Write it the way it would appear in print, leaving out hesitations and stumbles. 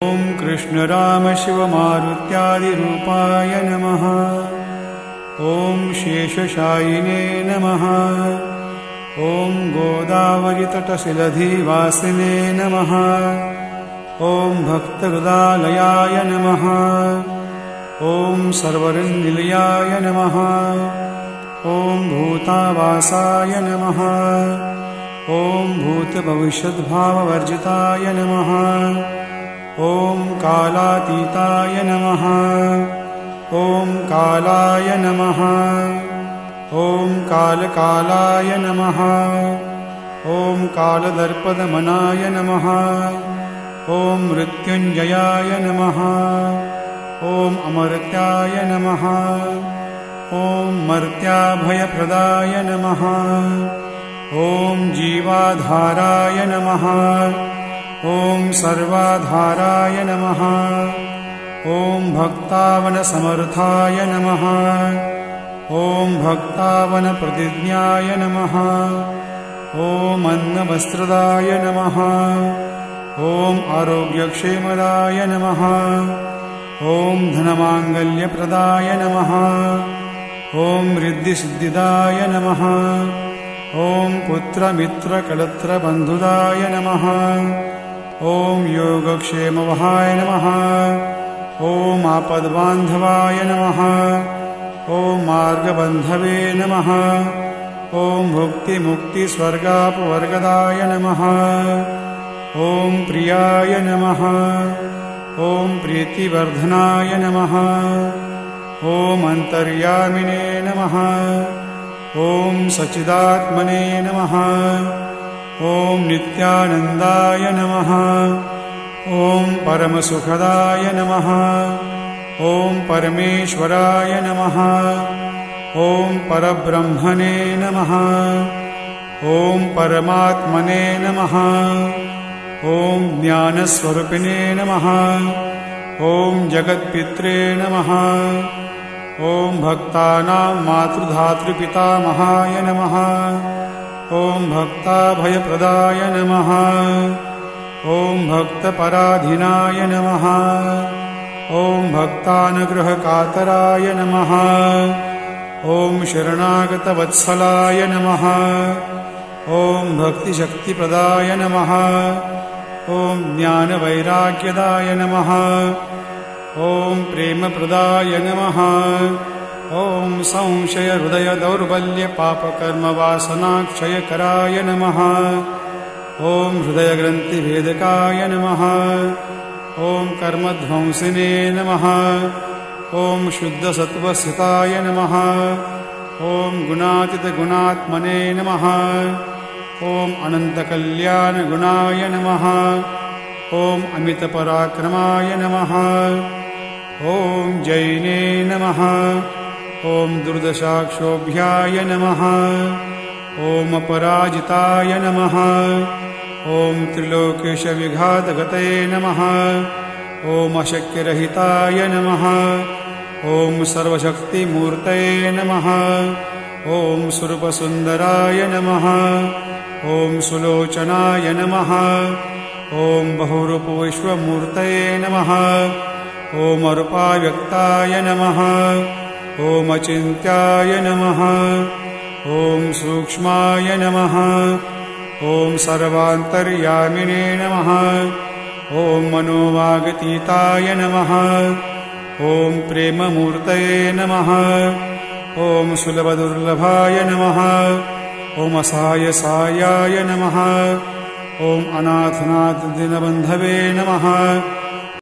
ॐ कृष्ण राम शिव मारुत्यादिरूपाय नमः। ॐ शेषशायिने नमः। ॐ गोदावरीतटशिलधिवासिने नमः। ॐ भक्तहृदालयाय नमः। ॐ सर्वरनिलयाय नमः। ॐ भूतावासाय नमः। ॐ भूतभविष्यद्भाववर्जिताय नमः। ॐ कालातीताय नमः। ॐ कालाय नमः। ॐ कालकालाय नमः। ॐ कालदर्पदमनाय नमः। ॐ मृत्युञ्जयाय नमः। ॐ अमर्त्याय नमः। ॐ मर्त्याभयप्रदाय नमः। ॐ जीवाधाराय नमः। ॐ सर्वाधाराय नमः। ॐ भक्तावनसमर्थाय नमः। ॐ भक्तावनप्रतिज्ञाय नमः। ॐ अन्नवस्त्रदाय नमः। ॐ आरोग्यक्षेमदाय नमः। ॐ धनमाङ्गल्यप्रदाय नमः। ॐ रिद्धिसिद्धिदाय नमः। ॐ पुत्रमित्रकलत्रबन्धुदाय नमः। ॐ योगक्षेमवहाय नमः। ॐ आपद्बान्धवाय नमः। ॐ मार्गबन्धवे नमः। ॐ भुक्तिमुक्तिस्वर्गापवर्गदाय नमः। ॐ प्रियाय नमः। ॐ प्रीतिवर्धनाय नमः। ॐ अन्तर्यामिने नमः। ॐ सच्चिदात्मने नमः। ॐ नित्यानन्दाय नमः। ॐ परमसुखदाय नमः। ॐ परमेश्वराय नमः। ॐ परब्रह्मणे नमः। ॐ परमात्मने नमः। ॐ ज्ञानस्वरूपिणे नमः। ॐ जगत्पित्रे नमः। ॐ भक्तानां मातृधातृपितामहाय नमः। ॐ भक्ताभयप्रदाय नमः। ॐ भक्तपराधीनाय नमः। ॐ भक्तानुग्रहकातराय नमः। ॐ शरणागतवत्सलाय नमः। ॐ भक्तिशक्तिप्रदाय नमः। ॐ ज्ञानवैराग्यदाय नमः। ॐ प्रेमप्रदाय नमः। ॐ संशयहृदयदौर्बल्यपापकर्मवासनाक्षयकराय नमः। ॐ हृदयग्रन्थिभेदकाय नमः। ॐ कर्मध्वंसिने नमः। ॐ शुद्धसत्त्वस्थिताय नमः। ॐ गुणातीतगुणात्मने नमः। ॐ अनन्तकल्याणगुणाय नमः। ॐ अमितपराक्रमाय नमः। ॐ जैने नमः। ॐ दुर्दशाक्षोभ्याय नमः। ॐ अपराजिताय नमः। ॐ त्रिलोकेशविघातगतये नमः। ॐ अशक्यरहिताय नमः। ॐ सर्वशक्तिमूर्तये नमः। ॐ स्वरूपसुन्दराय नमः। ॐ सुलोचनाय नमः। ॐ बहुरूपविश्वमूर्तये नमः। ॐ अरूपाव्यक्ताय नमः। ॐ अचिन्त्याय नमः। ॐ सूक्ष्माय नमः। ॐ सर्वान्तर्यामिने नमः। ॐ मनोवागतीताय नमः। ॐ प्रेममूर्तये नमः। ॐ सुलभदुर्लभाय नमः। ॐ असहायसायाय नमः। ॐ अनाथनाथदीनबन्धवे नमः।